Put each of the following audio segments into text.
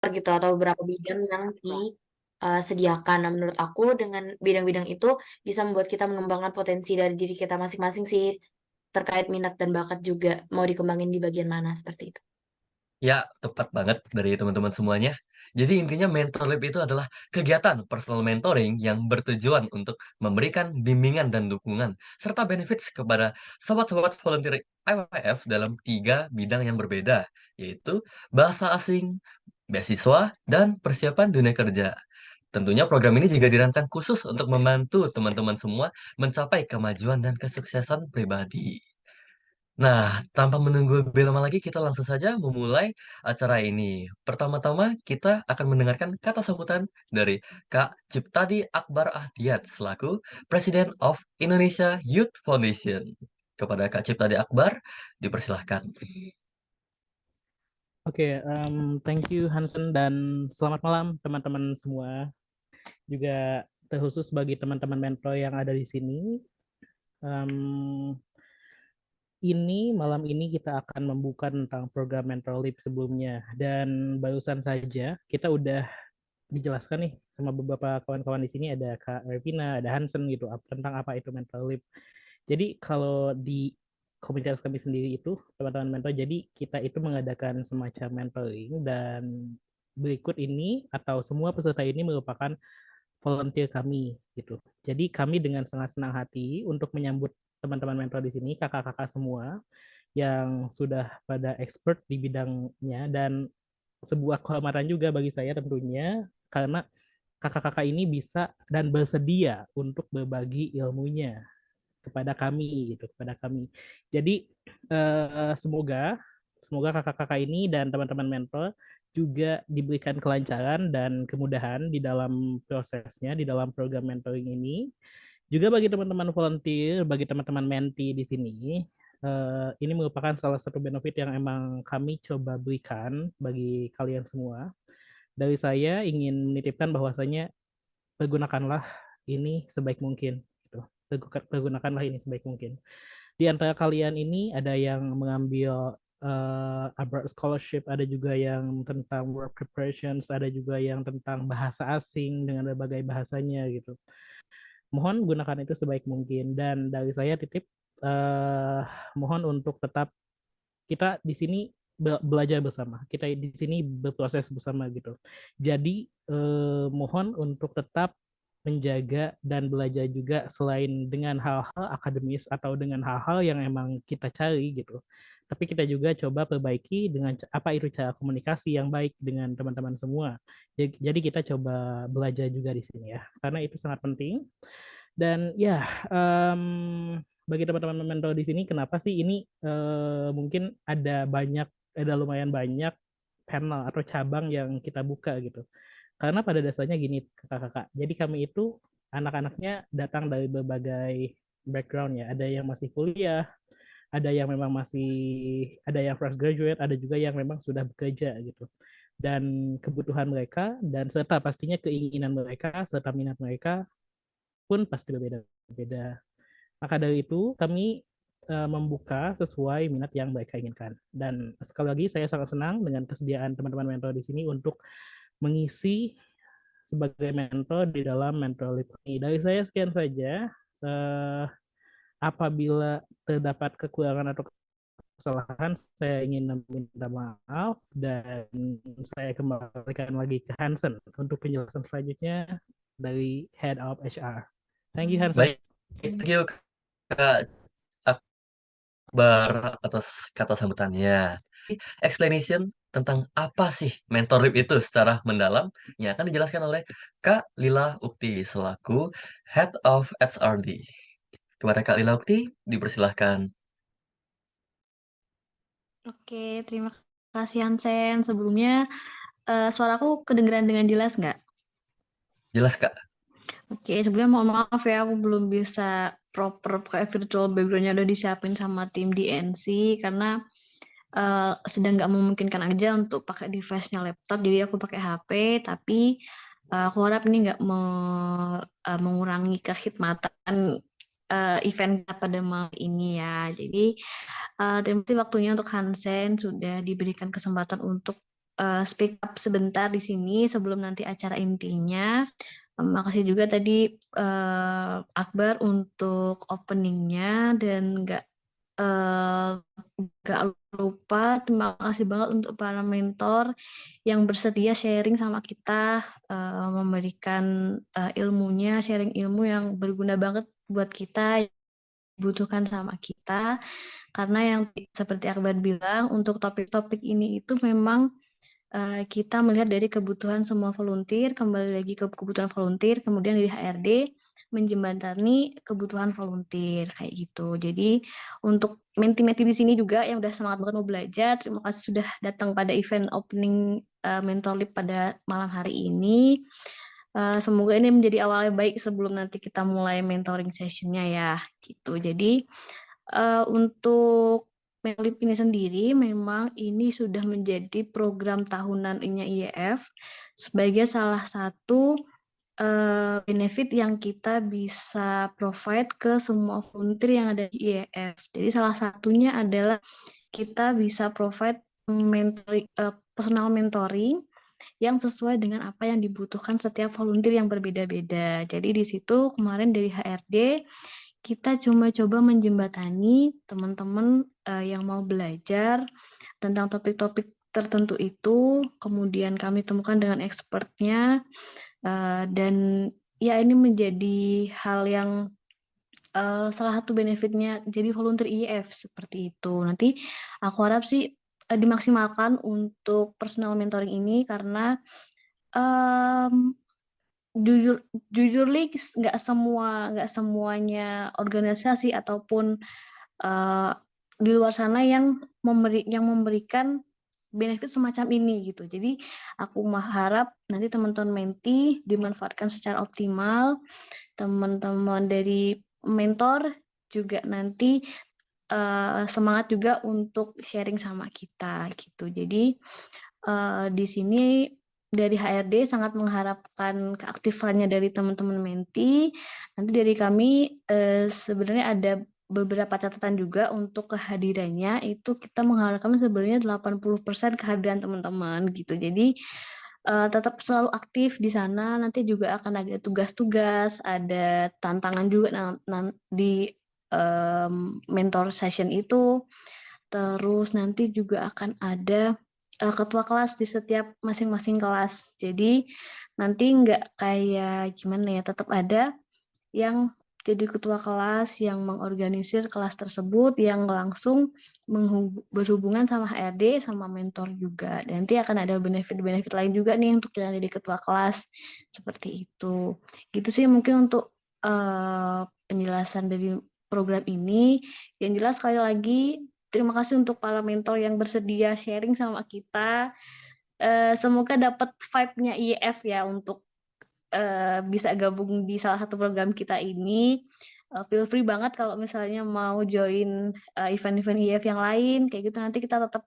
gitu atau beberapa bidang yang disediakan. Nah, menurut aku dengan bidang-bidang itu bisa membuat kita mengembangkan potensi dari diri kita masing-masing sih, terkait minat dan bakat juga mau dikembangin di bagian mana seperti itu. Ya, tepat banget dari teman-teman semuanya. Jadi intinya mentorship itu adalah kegiatan personal mentoring yang bertujuan untuk memberikan bimbingan dan dukungan serta benefits kepada sobat-sobat volunteer IWF dalam 3 bidang yang berbeda, yaitu bahasa asing, beasiswa, dan persiapan dunia kerja. Tentunya program ini juga dirancang khusus untuk membantu teman-teman semua mencapai kemajuan dan kesuksesan pribadi. Nah, tanpa menunggu lebih lama lagi, kita langsung saja memulai acara ini. Pertama-tama, kita akan mendengarkan kata sambutan dari Kak Ciptadi Akbar Ahdiat selaku President of Indonesia Youth Foundation. Kepada Kak Ciptadi Akbar, dipersilahkan. Oke, thank you Hansen dan selamat malam teman-teman semua. Juga terkhusus bagi teman-teman mentor yang ada di sini. Em, malam ini kita akan membuka tentang program mentorship sebelumnya dan barusan saja kita udah dijelaskan nih sama beberapa kawan-kawan di sini, ada Kak Ervina, ada Hansen gitu tentang apa itu mentorship. Jadi kalau di komunitas kami sendiri itu teman-teman mentor, jadi kita itu mengadakan semacam mentoring dan berikut ini atau semua peserta ini merupakan volunteer kami gitu. Jadi kami dengan sangat senang hati untuk menyambut teman-teman mentor di sini, kakak-kakak semua yang sudah pada expert di bidangnya, dan sebuah kehormatan juga bagi saya tentunya karena kakak-kakak ini bisa dan bersedia untuk berbagi ilmunya kepada kami gitu, kepada kami. Jadi semoga kakak-kakak ini dan teman-teman mentor juga diberikan kelancaran dan kemudahan di dalam prosesnya, di dalam program mentoring ini. Juga bagi teman-teman volunteer, bagi teman-teman menti di sini, ini merupakan salah satu benefit yang emang kami coba berikan bagi kalian semua. Dari saya ingin menitipkan bahwasanya pergunakanlah ini sebaik mungkin. Gitu. Pergunakanlah ini sebaik mungkin. Di antara kalian ini ada yang mengambil abroad scholarship, ada juga yang tentang work preparations, ada juga yang tentang bahasa asing dengan berbagai bahasanya gitu. Mohon gunakan itu sebaik mungkin, dan dari saya titip eh, mohon untuk tetap kita di sini belajar bersama, kita di sini berproses bersama gitu. Jadi mohon untuk tetap menjaga dan belajar juga selain dengan hal-hal akademis atau dengan hal-hal yang emang kita cari gitu. Tapi kita juga coba perbaiki dengan apa itu cara komunikasi yang baik dengan teman-teman semua. Jadi kita coba belajar juga di sini ya, karena itu sangat penting. Dan ya, bagi teman-teman mentor di sini, kenapa sih ini mungkin ada lumayan banyak panel atau cabang yang kita buka gitu. Karena pada dasarnya gini kakak-kakak, jadi kami itu anak-anaknya datang dari berbagai background ya. Ada yang masih kuliah, ada yang memang masih, ada yang fresh graduate, ada juga yang memang sudah bekerja gitu. Dan kebutuhan mereka dan serta pastinya keinginan mereka serta minat mereka pun pasti berbeda-beda. Maka dari itu kami membuka sesuai minat yang mereka inginkan. Dan sekali lagi saya sangat senang dengan kesediaan teman-teman mentor di sini untuk mengisi sebagai mentor di dalam mentor lead ini. Dari saya sekian saja. Apabila terdapat kekurangan atau kesalahan, saya ingin meminta maaf dan saya kembalikan lagi ke Hansen untuk penjelasan selanjutnya dari Head of HR. Thank you, Hansen. Baik, thank you Kak Akbar atas kata sambutannya. Explanation tentang apa sih mentorship itu secara mendalam yang akan dijelaskan oleh Kak Lila Ukti selaku Head of HRD. Kepada Kak Lila Ukti, dipersilahkan. Oke, terima kasih Hansen. Sebelumnya, suaraku kedengeran dengan jelas nggak? Jelas, Kak. Oke, sebelumnya mohon maaf ya, aku belum bisa proper kayak virtual background-nya udah disiapin sama tim di NC karena sedang nggak memungkinkan aja untuk pakai device-nya laptop, jadi aku pakai HP. Tapi aku harap ini nggak mengurangi kekhidmatan event kita pada malam ini ya. Jadi terima kasih waktunya untuk Hansen sudah diberikan kesempatan untuk speak up sebentar di sini sebelum nanti acara intinya. Makasih juga tadi Akbar untuk openingnya dan eh, nggak lupa terima kasih banget untuk para mentor yang bersedia sharing sama kita, memberikan ilmunya, sharing ilmu yang berguna banget buat kita, dibutuhkan sama kita. Karena yang seperti Akbar bilang, untuk topik-topik ini itu memang kita melihat dari kebutuhan semua volunteer, kembali lagi ke kebutuhan volunteer, kemudian dari HRD menjembatani kebutuhan volunteer kayak gitu. Jadi untuk menti-menti di sini juga yang udah semangat banget mau belajar, terima kasih sudah datang pada event opening Mentor Leap pada malam hari ini. Semoga ini menjadi awal yang baik sebelum nanti kita mulai mentoring sessionnya ya gitu. Jadi untuk Melip ini sendiri memang ini sudah menjadi program tahunannya IEF sebagai salah satu benefit yang kita bisa provide ke semua volunteer yang ada di IEF. Jadi salah satunya adalah kita bisa provide personal mentoring yang sesuai dengan apa yang dibutuhkan setiap volunteer yang berbeda-beda. Jadi di situ kemarin dari HRD kita cuma coba menjembatani teman-teman yang mau belajar tentang topik-topik tertentu itu, kemudian kami temukan dengan expertnya, dan ya ini menjadi hal yang salah satu benefitnya jadi volunteer IEF seperti itu. Nanti aku harap sih dimaksimalkan untuk personal mentoring ini karena um, jujur nggak semuanya organisasi ataupun di luar sana yang memberikan benefit semacam ini gitu. Jadi aku harap nanti teman-teman menti dimanfaatkan secara optimal, teman-teman dari mentor juga nanti semangat juga untuk sharing sama kita gitu. Jadi di sini dari HRD sangat mengharapkan keaktifannya dari teman-teman menti. Nanti dari kami sebenarnya ada beberapa catatan juga untuk kehadirannya. Itu kita mengharapkan sebenarnya 80% kehadiran teman-teman gitu. Jadi tetap selalu aktif di sana. Nanti juga akan ada tugas-tugas, ada tantangan juga di mentor session itu. Terus nanti juga akan ada ketua kelas di setiap masing-masing kelas. Jadi nanti nggak kayak gimana ya, tetap ada yang jadi ketua kelas yang mengorganisir kelas tersebut yang langsung berhubungan sama HRD sama mentor juga. Dan nanti akan ada benefit-benefit lain juga nih untuk yang jadi ketua kelas seperti itu. Gitu sih mungkin untuk penjelasan dari program ini. Yang jelas sekali lagi terima kasih untuk para mentor yang bersedia sharing sama kita. Semoga dapat vibe-nya IEF ya untuk bisa gabung di salah satu program kita ini. Feel free banget kalau misalnya mau join event-event IEF yang lain, kayak gitu nanti kita tetap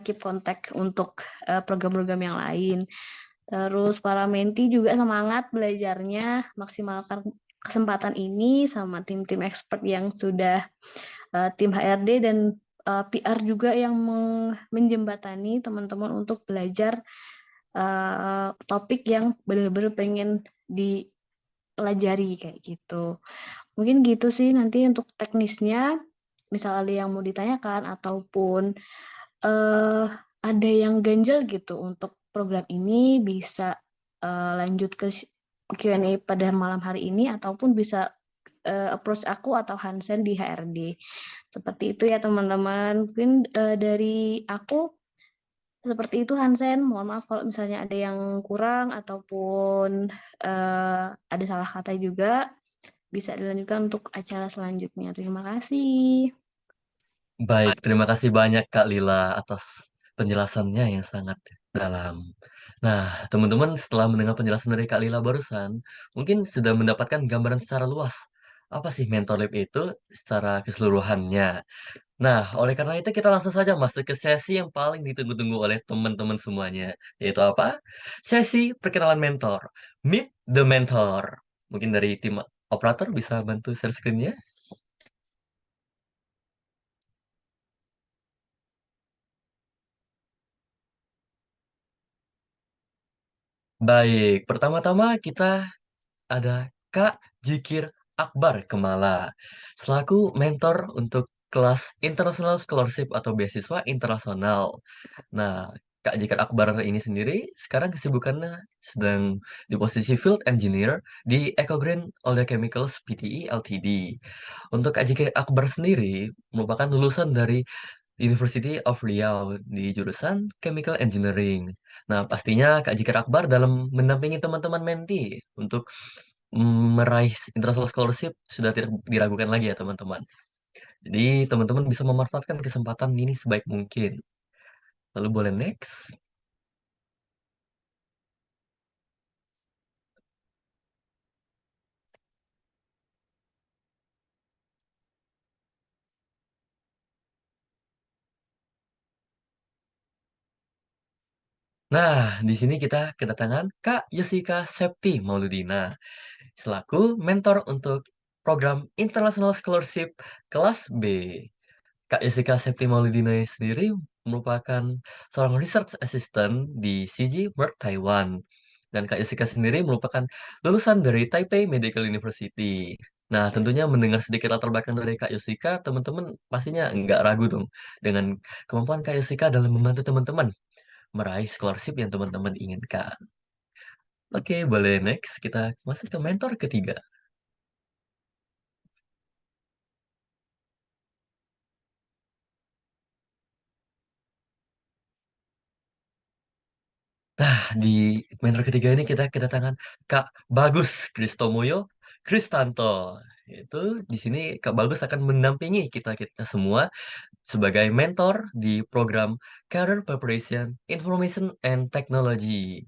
keep contact untuk program-program yang lain. Terus para menti juga semangat belajarnya, maksimalkan kesempatan ini sama tim-tim expert yang sudah tim HRD dan PR juga yang menjembatani teman-teman untuk belajar topik yang benar-benar pengen dipelajari kayak gitu. Mungkin gitu sih nanti untuk teknisnya, misal ada yang mau ditanyakan ataupun ada yang ganjel gitu untuk program ini bisa lanjut ke Q&A pada malam hari ini ataupun bisa approach aku atau Hansen di HRD. Seperti itu ya teman-teman. Mungkin dari aku seperti itu Hansen. Mohon maaf kalau misalnya ada yang kurang ataupun ada salah kata juga. Bisa dilanjutkan untuk acara selanjutnya. Terima kasih. Baik, terima kasih banyak Kak Lila atas penjelasannya yang sangat dalam. Nah, teman-teman setelah mendengar penjelasan dari Kak Lila barusan, mungkin sudah mendapatkan gambaran secara luas. Apa sih mentor lab itu secara keseluruhannya? Nah, oleh karena itu kita langsung saja masuk ke sesi yang paling ditunggu-tunggu oleh teman-teman semuanya. Yaitu apa? Sesi perkenalan mentor. Meet the Mentor. Mungkin dari tim operator bisa bantu share screen-nya? Baik, pertama-tama kita ada Kak Jikir Akbar Kemala, selaku mentor untuk kelas International Scholarship atau beasiswa internasional. Nah, Kak Jikir Akbar ini sendiri sekarang kesibukannya sedang di posisi Field Engineer di Ecogreen Oleochemicals Pte Ltd. Untuk Kak Jikir Akbar sendiri merupakan lulusan dari University of Riau di jurusan Chemical Engineering. Nah, pastinya Kak Jikir Akbar dalam mendampingi teman-teman menti untuk meraih international scholarship sudah tidak diragukan lagi ya teman-teman. Jadi teman-teman bisa memanfaatkan kesempatan ini sebaik mungkin. Lalu boleh next. Nah, di sini kita kedatangan Kak Yosika Septi Mauludina selaku mentor untuk program International Scholarship kelas B. Kak Jessica Septi Maulidina sendiri merupakan seorang research assistant di CG Merck Taiwan. Dan Kak Jessica sendiri merupakan lulusan dari Taipei Medical University. Nah, tentunya mendengar sedikit latar belakang dari Kak Jessica, teman-teman pastinya nggak ragu dong dengan kemampuan Kak Jessica dalam membantu teman-teman meraih scholarship yang teman-teman inginkan. Oke, boleh next. Kita masuk ke mentor ketiga. Nah, di mentor ketiga ini kita kedatangan Kak Bagus Kristomoyo Kristanto. Itu di sini Kak Bagus akan mendampingi kita semua sebagai mentor di program Career Preparation Information and Technology.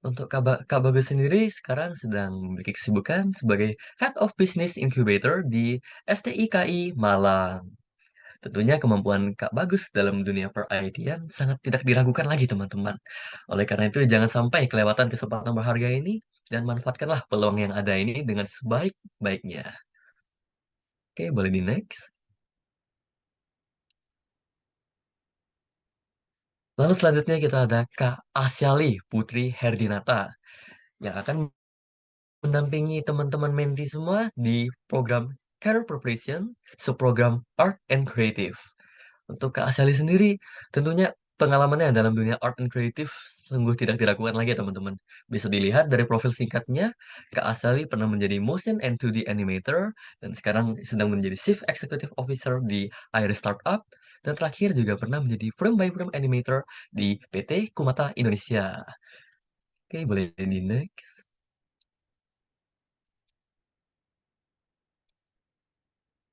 Untuk Kak Bagus sendiri sekarang sedang memiliki kesibukan sebagai Head of Business Incubator di STIKI Malang. Tentunya kemampuan Kak Bagus dalam dunia per-IT-an sangat tidak diragukan lagi, teman-teman. Oleh karena itu, jangan sampai kelewatan kesempatan berharga ini dan manfaatkanlah peluang yang ada ini dengan sebaik-baiknya. Oke, boleh di next. Lalu selanjutnya kita ada Kak Asyali Putri Herdinata yang akan mendampingi teman-teman menti semua di program Career Preparation, subprogram Art and Creative. Untuk Kak Asyali sendiri, tentunya pengalamannya dalam dunia art and creative sungguh tidak diragukan lagi ya teman-teman. Bisa dilihat dari profil singkatnya, Kak Asyali pernah menjadi motion and 2D animator, dan sekarang sedang menjadi Chief Executive Officer di Iris Startup, dan terakhir juga pernah menjadi frame by frame animator di PT Kumata Indonesia. Oke, boleh di next.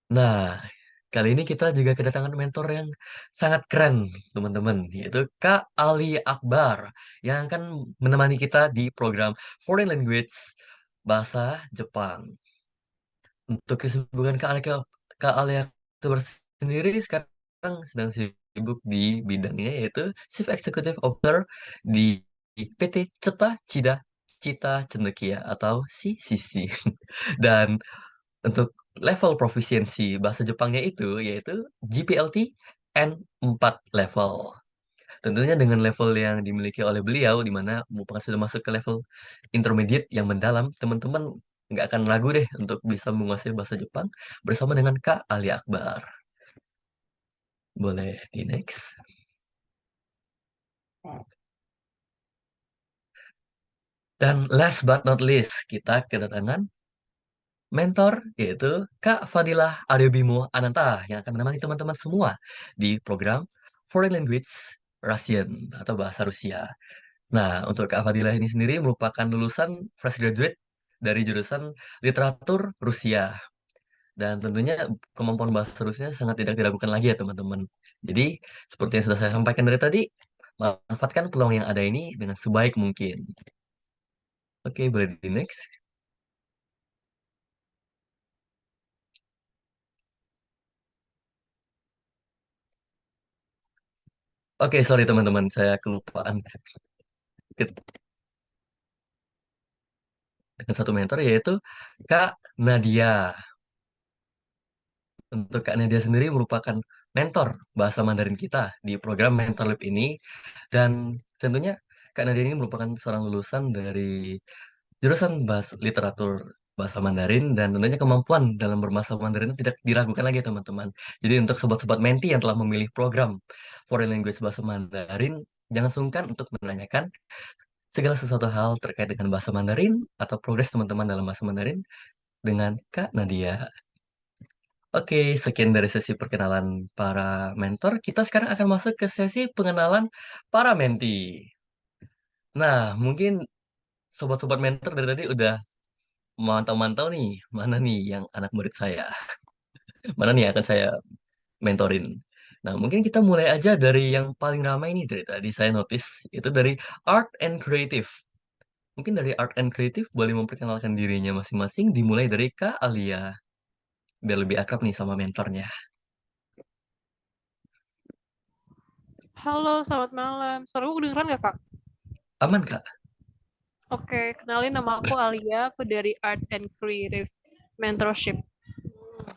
Nah, kali ini kita juga kedatangan mentor yang sangat keren, teman-teman, yaitu Kak Ali Akbar, yang akan menemani kita di program Foreign Language Bahasa Jepang. Untuk kesibukan Kak Ali Akbar sendiri sekarang sedang sibuk di bidangnya, yaitu Chief Executive Officer di PT Cita Cendekia atau CCC. Dan untuk level profisiensi bahasa Jepangnya itu yaitu GPLT N4 level. Tentunya dengan level yang dimiliki oleh beliau, di mana merupakan sudah masuk ke level intermediate yang mendalam, teman-teman nggak akan ragu deh untuk bisa menguasai bahasa Jepang bersama dengan Kak Ali Akbar. Boleh di next. Dan last but not least, kita kedatangan mentor yaitu Kak Fadilah Aryabimo Ananta yang akan menemani teman-teman semua di program Foreign Language Russian atau bahasa Rusia. Nah, untuk Kak Fadilah ini sendiri merupakan lulusan fresh graduate dari jurusan literatur Rusia. Dan tentunya kemampuan bahasa Rusia sangat tidak diragukan lagi ya teman-teman. Jadi, seperti yang sudah saya sampaikan dari tadi, manfaatkan peluang yang ada ini dengan sebaik mungkin. Oke, boleh di next. Oke, sorry teman-teman, saya kelupaan. Dengan satu mentor yaitu Kak Nadia. Untuk Kak Nadia sendiri merupakan mentor bahasa Mandarin kita di program Mentor Lab ini dan tentunya Kak Nadia ini merupakan seorang lulusan dari jurusan literatur bahasa Mandarin dan tentunya kemampuan dalam berbahasa Mandarin tidak diragukan lagi teman-teman. Jadi untuk sobat-sobat Menti yang telah memilih program Foreign Language bahasa Mandarin, jangan sungkan untuk menanyakan segala sesuatu hal terkait dengan bahasa Mandarin atau progres teman-teman dalam bahasa Mandarin dengan Kak Nadia. Oke, sekian dari sesi perkenalan para mentor. Kita sekarang akan masuk ke sesi pengenalan para menti. Nah, mungkin sobat-sobat mentor dari tadi udah mantau-mantau nih, mana nih yang anak murid saya, mana nih yang akan saya mentorin. Nah, mungkin kita mulai aja dari yang paling ramai nih dari tadi saya notice, itu dari Art and Creative. Mungkin dari Art and Creative boleh memperkenalkan dirinya masing-masing, dimulai dari Kak Alia, biar lebih akrab nih sama mentornya. Halo, selamat malam. Suara gue kedengeran nggak, Kak? Aman, Kak? Oke, kenalin nama aku Alia, aku dari Art and Creative Mentorship.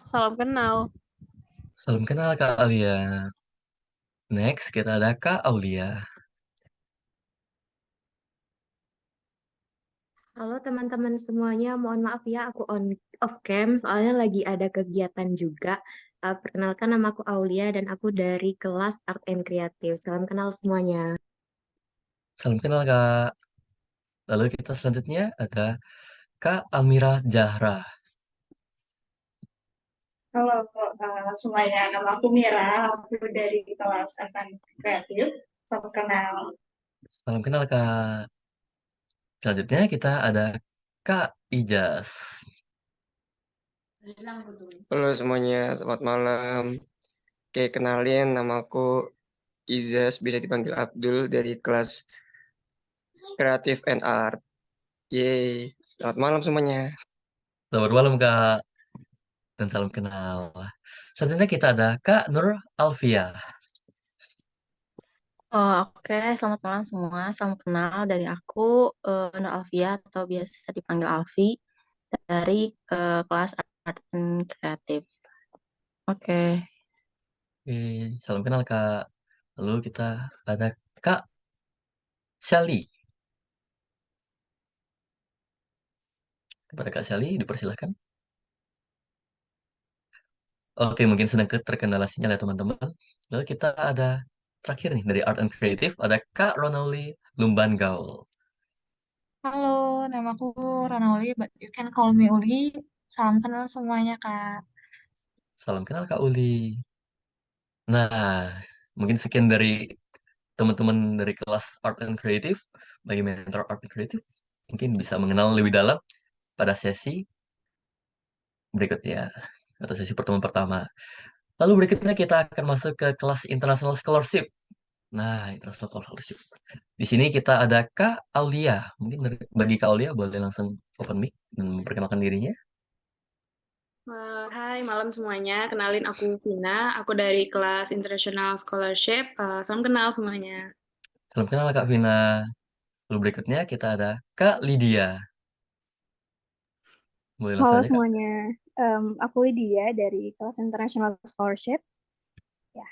Salam kenal. Salam kenal Kak Alia. Next, kita ada Kak Aulia. Halo teman-teman semuanya, mohon maaf ya aku on off cam soalnya lagi ada kegiatan juga. Perkenalkan nama aku Aulia dan aku dari kelas Art and Creative. Salam kenal semuanya. Salam kenal Kak. Lalu kita selanjutnya ada Kak Almira Zahra. Halo semuanya, nama aku Mira, aku dari kelas Advan Kreatif. Salam kenal. Salam kenal Kak. Selanjutnya kita ada Kak Ijas. Halo semuanya, selamat malam. Oke, kenalin nama aku Izas, bisa dipanggil Abdul dari kelas Creative and Art. Yeay, selamat malam semuanya. Selamat malam Kak. Dan salam kenal. Selanjutnya kita ada Kak Nur Alfia. Oke, selamat malam semua. Salam kenal dari aku, Nur Alfia atau biasa dipanggil Alfi dari kelas Art and Creative. Oke. Oke, salam kenal Kak. Lalu kita ada Kak Sally. Kepada Kak Sally, dipersilahkan. Oke, mungkin sedang terkendala sinyal ya teman-teman. Lalu kita ada terakhir nih dari Art and Creative, ada Kak Ronali Lumban Gaul. Halo, namaku Ranoli, but you can call me Uli. Salam kenal semuanya, Kak. Salam kenal Kak Uli. Nah, mungkin sekian dari teman-teman dari kelas Art and Creative. Bagi mentor Art and Creative, mungkin bisa mengenal lebih dalam pada sesi berikutnya, atau sesi pertemuan pertama. Lalu berikutnya kita akan masuk ke kelas International Scholarship. Nah, International Scholarship. Di sini kita ada Kak Aulia. Mungkin bagi Kak Aulia boleh langsung open mic dan memperkenalkan dirinya. Hai, malam semuanya. Kenalin aku Vina, aku dari kelas International Scholarship. Salam kenal semuanya. Salam kenal Kak Vina. Lalu berikutnya kita ada Kak Lydia. Boleh langsung Halo aja Kak. semuanya, aku Lydia dari kelas International Scholarship. Ya,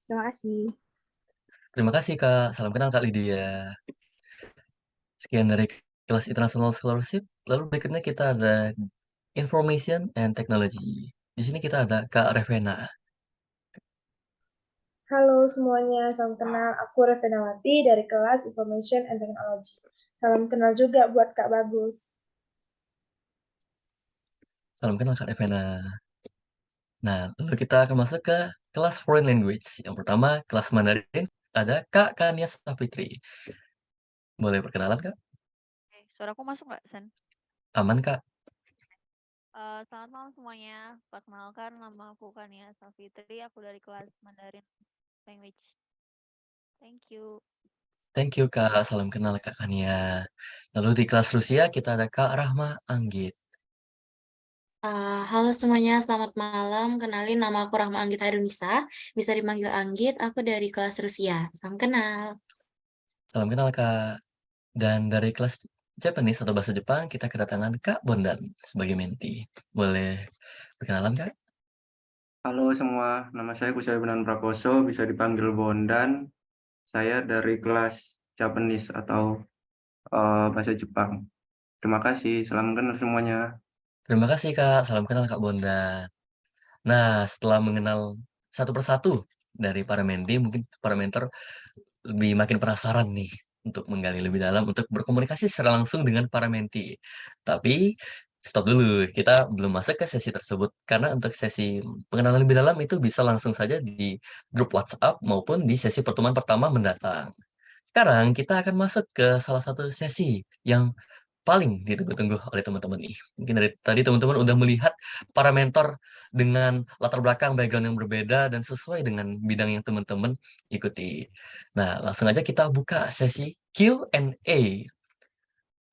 terima kasih. Terima kasih Kak. Salam kenal Kak Lydia. Sekian dari kelas International Scholarship. Lalu berikutnya kita ada Information and Technology. Di sini kita ada Kak Revena. Halo semuanya, salam kenal. Aku Revenawati dari kelas Information and Technology. Salam kenal juga buat Kak Bagus. Salam kenal Kak Revena. Nah, lalu kita akan masuk ke kelas Foreign Language. Yang pertama, kelas Mandarin. Ada Kak Kania Sapitri. Boleh perkenalan Kak? Suaraku masuk nggak, Sen? Aman Kak. Selamat malam semuanya. Perkenalkan, nama aku Kania Safitri. Aku dari kelas Mandarin Language. Thank you. Thank you Kak. Salam kenal Kak Kania. Lalu di kelas Rusia kita ada Kak Rahma Anggit. Halo semuanya, selamat malam. Kenalin nama aku Rahma Anggit Hairunisa. Bisa dipanggil Anggit, aku dari kelas Rusia. Salam kenal. Salam kenal Kak. Dan dari kelas Japanese atau bahasa Jepang kita kedatangan Kak Bondan sebagai menti. Boleh perkenalan Kak? Halo semua, nama saya Kusai Benan Prakoso, bisa dipanggil Bondan. Saya dari kelas Japanese atau bahasa Jepang. Terima kasih, salam kenal semuanya. Terima kasih Kak, salam kenal Kak Bondan. Nah, setelah mengenal satu persatu dari para Menti, mungkin para mentor lebih makin penasaran nih untuk menggali lebih dalam, untuk berkomunikasi secara langsung dengan para Menti. Tapi stop dulu, kita belum masuk ke sesi tersebut karena untuk sesi pengenalan lebih dalam itu bisa langsung saja di grup WhatsApp maupun di sesi pertemuan pertama mendatang. Sekarang kita akan masuk ke salah satu sesi yang paling ditunggu-tunggu oleh teman-teman nih. Mungkin dari tadi teman-teman udah melihat para mentor dengan latar belakang background yang berbeda dan sesuai dengan bidang yang teman-teman ikuti. Nah, langsung aja kita buka sesi Q&A.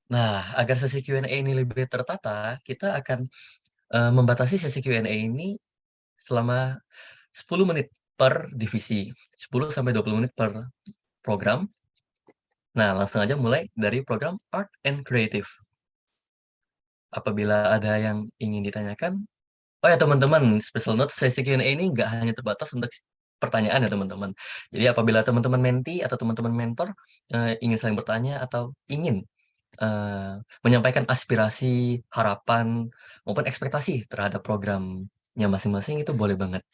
Nah, agar sesi Q&A ini lebih tertata, kita akan membatasi sesi Q&A ini selama 10 menit per divisi. 10 sampai 20 menit per program. Nah, langsung aja mulai dari program Art and Creative. Apabila ada yang ingin ditanyakan, oh ya teman-teman, special note sesi Q&A ini nggak hanya terbatas untuk pertanyaan ya teman-teman. Jadi apabila teman-teman menti atau teman-teman mentor ingin saling bertanya atau ingin menyampaikan aspirasi, harapan, maupun ekspektasi terhadap programnya masing-masing itu boleh banget.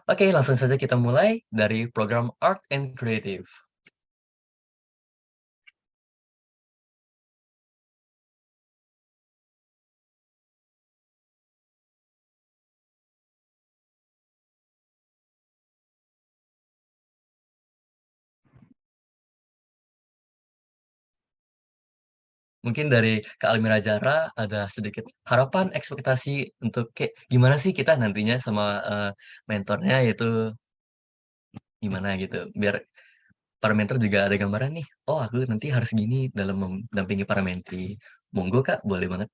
Oke, langsung saja kita mulai dari program Art and Creative. Mungkin dari Kak Almira Jara ada sedikit harapan, ekspektasi untuk kayak gimana sih kita nantinya sama mentornya yaitu gimana gitu. Biar para mentor juga ada gambaran nih. Oh, aku nanti harus gini dalam mendampingi para menti. Monggo Kak, boleh banget.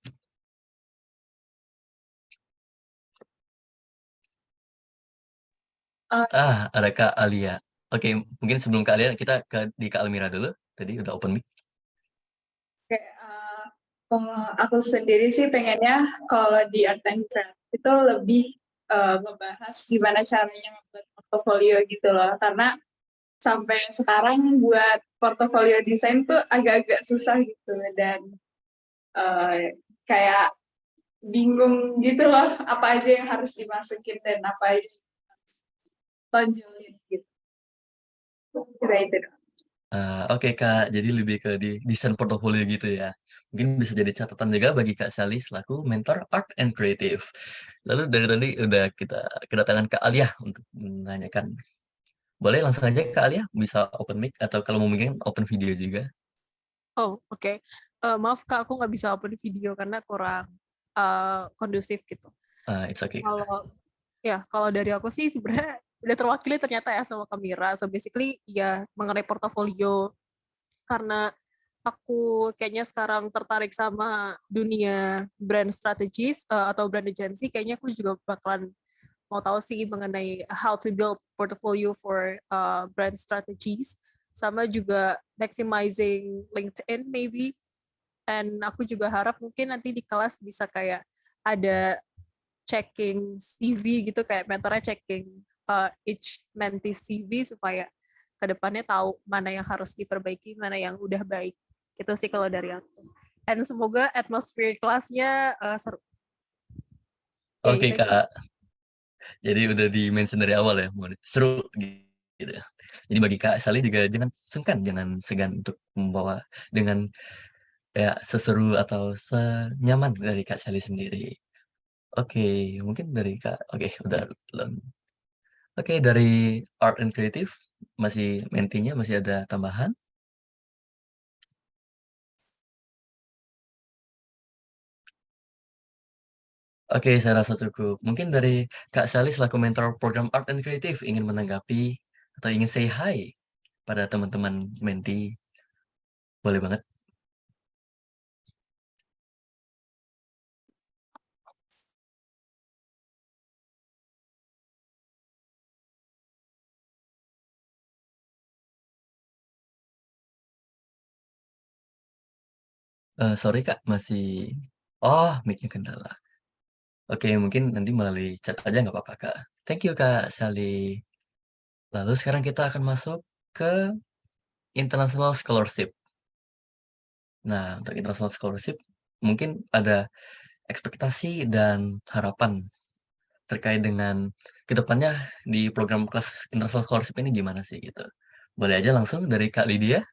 Ada Kak Alia. Oke, mungkin sebelum Kak Alia kita di Kak Almira dulu. Tadi udah open mic. Oke, aku sendiri sih pengennya kalau di Art and Craft itu lebih membahas gimana caranya membuat portofolio gitu loh. Karena sampai sekarang buat portofolio desain tuh agak-agak susah gitu dan kayak bingung gitu loh apa aja yang harus dimasukin dan apa aja yang harus tonjolin gitu. Kira itu doang. Oke Kak, jadi lebih ke di desain portofolio gitu ya. Mungkin bisa jadi catatan juga bagi Kak Sally selaku mentor Art and Creative. Lalu dari tadi udah kita kedatangan Kak Alia untuk menanyakan. Boleh langsung aja Kak Alia, bisa open mic atau kalau mau mungkin open video juga. Oh, oke. Maaf Kak, aku nggak bisa open video karena kurang kondusif gitu. It's okay. Kalau dari aku sih sebenarnya udah terwakili ternyata ya sama Kamira. So basically ya mengenai portofolio, karena aku kayaknya sekarang tertarik sama dunia brand strategies atau brand agency, kayaknya aku juga bakalan mau tahu sih mengenai how to build portfolio for brand strategies, sama juga maximizing LinkedIn maybe. And aku juga harap mungkin nanti di kelas bisa kayak ada checking CV gitu, kayak mentornya checking each mentee CV supaya kedepannya tahu mana yang harus diperbaiki, mana yang udah baik. Gitu sih kalau dari aku. And semoga atmosfer kelasnya seru. Oke Kak. Jadi udah di-mention dari awal ya, seru gitu. Jadi bagi Kak Sally juga jangan sungkan, jangan segan untuk membawa dengan ya seseru atau senyaman dari Kak Sally sendiri. Oke, mungkin dari Kak, oke udah belum. Oke, dari Art and Creative masih mentinya masih ada tambahan? Oke, saya rasa cukup. Mungkin dari Kak Sally selaku mentor program Art and Creative ingin menanggapi atau ingin say hi pada teman-teman menti. Boleh banget. Sorry Kak, masih oh mic-nya kendala. Oke, mungkin nanti melalui chat aja nggak apa-apa Kak. Thank you Kak Sally. Lalu sekarang kita akan masuk ke international scholarship. Nah, untuk international scholarship mungkin ada ekspektasi dan harapan terkait dengan kedepannya di program kelas international scholarship ini gimana sih gitu. Boleh aja langsung dari Kak Lydia.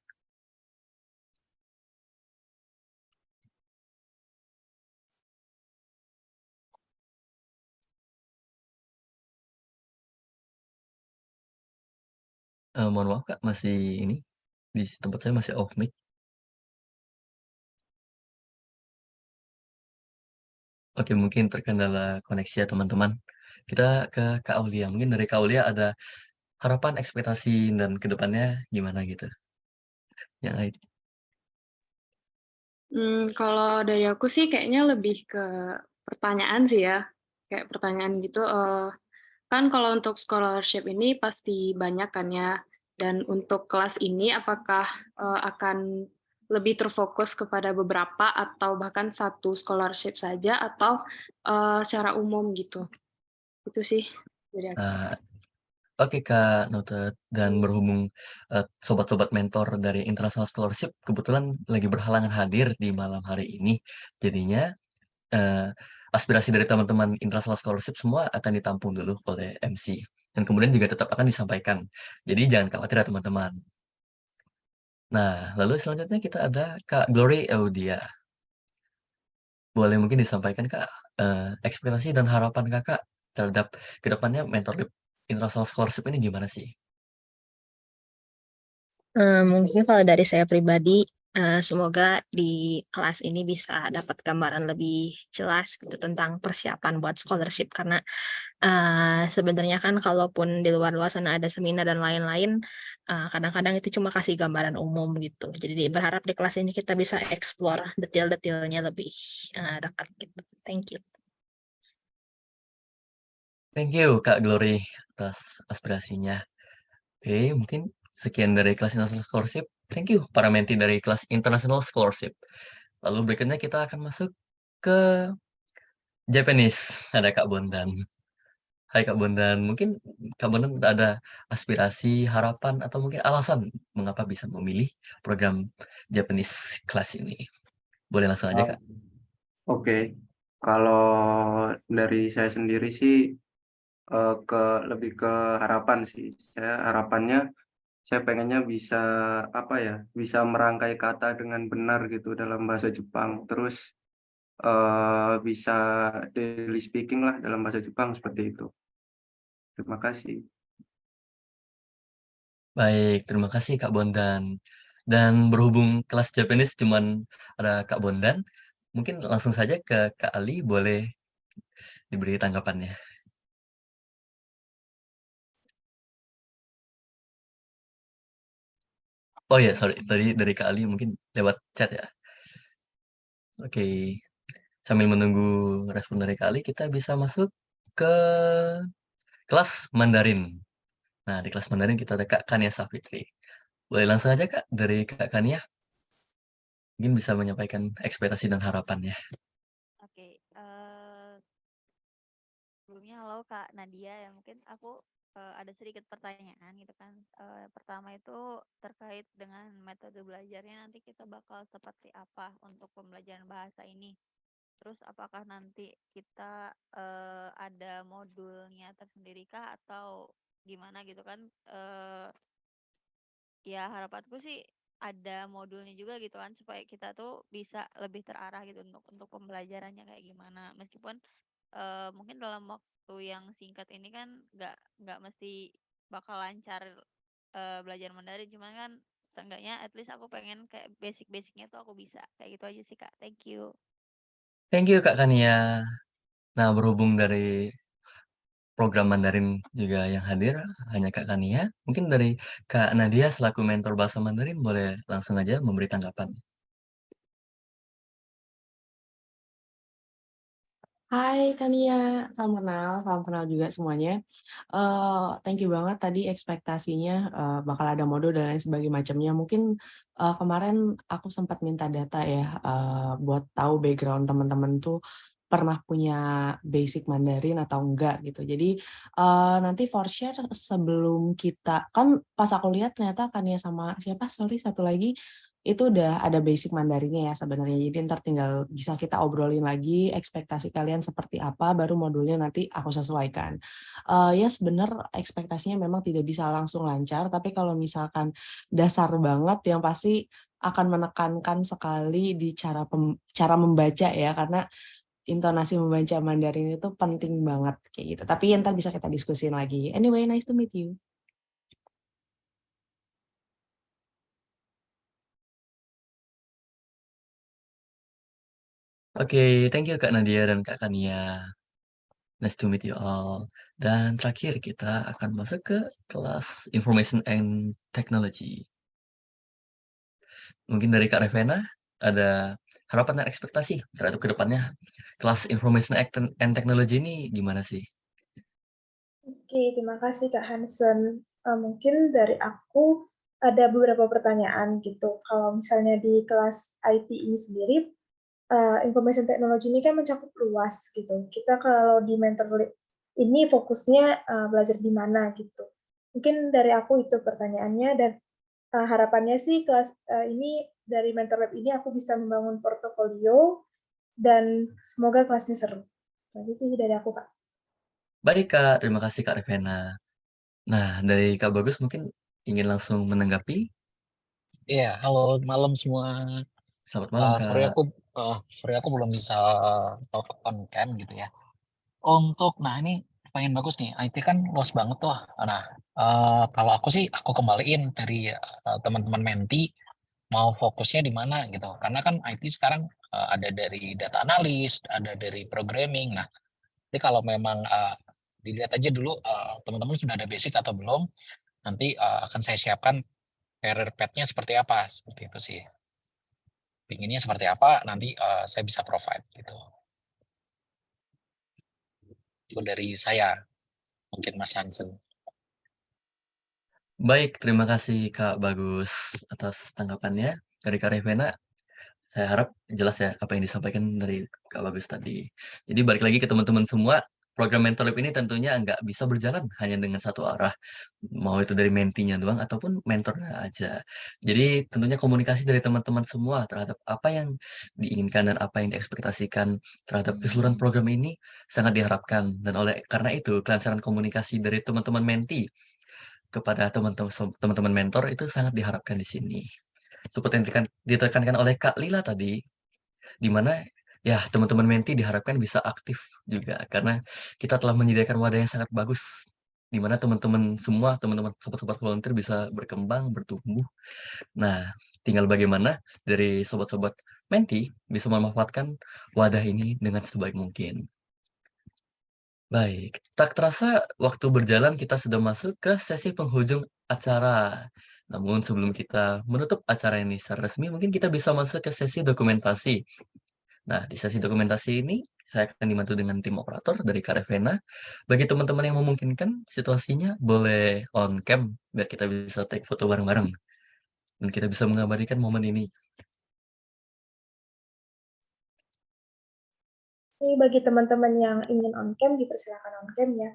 Mohon maaf Kak, masih ini di tempat saya masih off mic. Oke, mungkin terkendala koneksi ya teman-teman. Kita ke Kak Aulia. Mungkin dari Kak Aulia ada harapan, ekspektasi dan kedepannya gimana gitu? Yang lain. Kalau dari aku sih kayaknya lebih ke pertanyaan sih ya, kayak pertanyaan gitu. Kan kalau untuk scholarship ini pasti banyak kan ya. Dan untuk kelas ini apakah akan lebih terfokus kepada beberapa atau bahkan satu scholarship saja atau secara umum gitu? Itu sih dari aku. Oke Kak, noted. Dan berhubung sobat-sobat mentor dari International Scholarship kebetulan lagi berhalangan hadir di malam hari ini. Jadinya aspirasi dari teman-teman International Scholarship semua akan ditampung dulu oleh MC. Dan kemudian juga tetap akan disampaikan. Jadi jangan khawatir ya teman-teman. Nah, lalu selanjutnya kita ada Kak Glory Eudia. Boleh mungkin disampaikan Kak, ekspektasi dan harapan Kakak terhadap kedepannya mentorship International Scholarship ini gimana sih? Mungkin kalau dari saya pribadi, semoga di kelas ini bisa dapat gambaran lebih jelas gitu tentang persiapan buat scholarship karena sebenarnya kan kalaupun di luar sana ada seminar dan lain-lain, kadang-kadang itu cuma kasih gambaran umum gitu. Jadi berharap di kelas ini kita bisa explore detail-detailnya lebih dekat gitu. Thank you. Thank you Kak Glory atas aspirasinya. Oke, mungkin sekian dari kelas International Scholarship. Thank you para menti dari kelas International Scholarship. Lalu berikutnya kita akan masuk ke Japanese. Ada Kak Bondan. Hai Kak Bondan, mungkin Kak Bondan ada aspirasi, harapan, atau mungkin alasan mengapa bisa memilih program Japanese kelas ini. Boleh langsung aja Kak. Oke, kalau dari saya sendiri sih lebih ke harapan sih. Harapannya saya pengennya bisa apa ya, bisa merangkai kata dengan benar gitu dalam bahasa Jepang. Terus bisa daily speaking lah dalam bahasa Jepang seperti itu. Terima kasih. Baik, terima kasih Kak Bondan. Dan berhubung kelas Japanese cuman ada Kak Bondan, mungkin langsung saja ke Kak Ali, boleh diberi tanggapannya. Oh ya, sorry, tadi dari Kak Ali mungkin lewat chat ya. Oke, sambil menunggu respon dari Kak Ali, kita bisa masuk ke kelas Mandarin. Nah, di kelas Mandarin kita ada Kak Kania Safitri. Boleh langsung aja Kak, dari Kak Kania, mungkin bisa menyampaikan ekspektasi dan harapannya. Oke, sebelumnya halo Kak Nadia ya, mungkin aku ada sedikit pertanyaan gitu kan. Pertama itu terkait dengan metode belajarnya, nanti kita bakal seperti apa untuk pembelajaran bahasa ini. Terus apakah nanti kita ada modulnya tersendiri kah atau gimana gitu kan? Ya harapanku sih ada modulnya juga gitu kan supaya kita tuh bisa lebih terarah gitu untuk pembelajarannya kayak gimana. Meskipun mungkin dalam waktu yang singkat ini kan nggak mesti bakal lancar belajar Mandarin, cuman kan seenggaknya at least aku pengen kayak basic-basicnya tuh aku bisa kayak gitu aja sih Kak. Thank you. Thank you Kak Kania. Nah, berhubung dari program Mandarin juga yang hadir hanya Kak Kania, mungkin dari Kak Nadia selaku mentor bahasa Mandarin boleh langsung aja memberi tanggapan. Hai Kania, salam kenal juga semuanya. Thank you banget tadi ekspektasinya bakal ada modul dan lain sebagainya macamnya. Mungkin kemarin aku sempat minta data ya buat tahu background teman-teman tuh pernah punya basic Mandarin atau enggak gitu. Jadi nanti for share sebelum kita, kan pas aku lihat ternyata Kania sama siapa, sorry satu lagi, itu udah ada basic Mandarinnya ya sebenarnya. Jadi ntar tinggal bisa kita obrolin lagi ekspektasi kalian seperti apa, baru modulnya nanti aku sesuaikan. Ya sebenarnya ekspektasinya memang tidak bisa langsung lancar, tapi kalau misalkan dasar banget yang pasti akan menekankan sekali di cara membaca ya, karena intonasi membaca Mandarin itu penting banget kayak gitu. Tapi ntar bisa kita diskusin lagi. Anyway, nice to meet you. Oke, thank you Kak Nadia dan Kak Kania. Nice to meet you all. Dan terakhir kita akan masuk ke kelas Information and Technology. Mungkin dari Kak Revena ada harapan dan ekspektasi terhadap ke depannya kelas Information and Technology ini gimana sih? Oke, terima kasih Kak Hansen. Mungkin dari aku ada beberapa pertanyaan gitu. Kalau misalnya di kelas IT ini sendiri, information technology ini kan mencakup luas gitu. Kita kalau di mentor ini fokusnya belajar di mana gitu. Mungkin dari aku itu pertanyaannya, dan harapannya sih kelas ini dari mentor lab ini aku bisa membangun portofolio dan semoga kelasnya seru. Itu sih dari aku, Kak. Baik Kak, terima kasih Kak Revena. Nah, dari Kak Bagus mungkin ingin langsung menanggapi. Iya, halo malam semua. Selamat malam Kak. Sorry aku belum bisa talk on cam gitu ya. Nah ini pengen bagus nih, IT kan luas banget tuh. Nah, kalau aku sih aku kembaliin dari teman-teman menti mau fokusnya di mana gitu. Karena kan IT sekarang ada dari data analis, ada dari programming. Nah, jadi kalau memang dilihat aja dulu teman-teman sudah ada basic atau belum, nanti akan saya siapkan career path-nya seperti apa, seperti itu sih. Pinginnya seperti apa, nanti saya bisa provide gitu. Itu dari saya, mungkin Mas Hansen. Baik, terima kasih Kak Bagus atas tanggapannya dari Kak Revena. Saya harap jelas ya apa yang disampaikan dari Kak Bagus tadi. Jadi balik lagi ke teman-teman semua, program Mentor Lab ini tentunya nggak bisa berjalan hanya dengan satu arah, mau itu dari mentinya doang ataupun mentornya aja. Jadi tentunya komunikasi dari teman-teman semua terhadap apa yang diinginkan dan apa yang diekspektasikan terhadap keseluruhan program ini sangat diharapkan. Dan karena itu kelancaran komunikasi dari teman-teman menti kepada teman-teman mentor itu sangat diharapkan di sini. Seperti yang ditekankan oleh Kak Lila tadi, di mana ya teman-teman menti diharapkan bisa aktif juga karena kita telah menyediakan wadah yang sangat bagus di mana teman-teman semua, teman-teman sobat-sobat volunteer bisa berkembang, bertumbuh. Nah, tinggal bagaimana dari sobat-sobat menti bisa memanfaatkan wadah ini dengan sebaik mungkin. Baik, tak terasa waktu berjalan kita sudah masuk ke sesi penghujung acara. Namun sebelum kita menutup acara ini secara resmi, mungkin kita bisa masuk ke sesi dokumentasi. Nah, di sesi dokumentasi ini, saya akan dibantu dengan tim operator dari Kak Revena. Bagi teman-teman yang memungkinkan, situasinya boleh on cam, biar kita bisa take foto bareng-bareng. Dan kita bisa mengabadikan momen ini. Ini bagi teman-teman yang ingin on cam, dipersilakan on cam ya.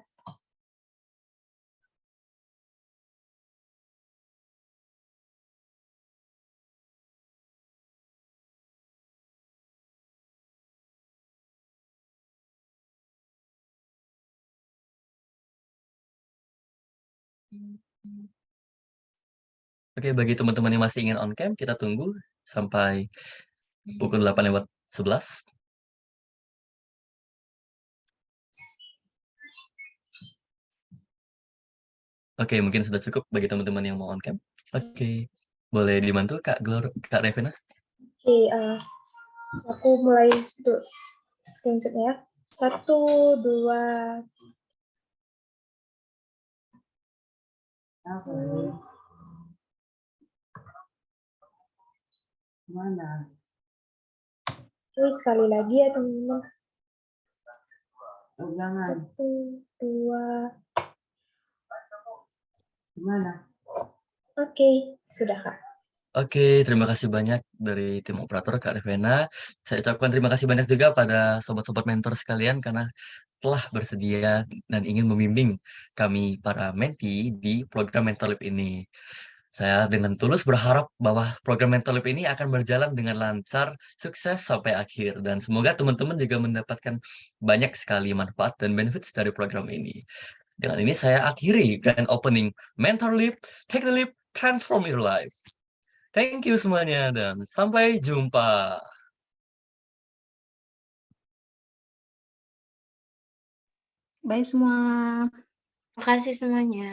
Oke, bagi teman-teman yang masih ingin on cam, kita tunggu sampai pukul 8:11. Oke, mungkin sudah cukup bagi teman-teman yang mau on cam. Oke, boleh dibantu Kak Revena? Oke, aku mulai screenshotnya ya. 1, 2, Mana? Oke, sekali lagi ya teman-teman. Oh, jangan. 1, 2. Gimana? Oke, sudah Kak. Oke, terima kasih banyak dari tim operator Kak Revena. Saya ucapkan terima kasih banyak juga pada sobat-sobat mentor sekalian karena telah bersedia dan ingin membimbing kami para menti di program Mentorlib ini. Saya dengan tulus berharap bahwa program Mentorlib ini akan berjalan dengan lancar, sukses sampai akhir dan semoga teman-teman juga mendapatkan banyak sekali manfaat dan benefits dari program ini. Dengan ini saya akhiri grand opening Mentorlib, Take the Leap, Transform Your Life. Thank you semuanya dan sampai jumpa. Bye semua. Terima kasih semuanya.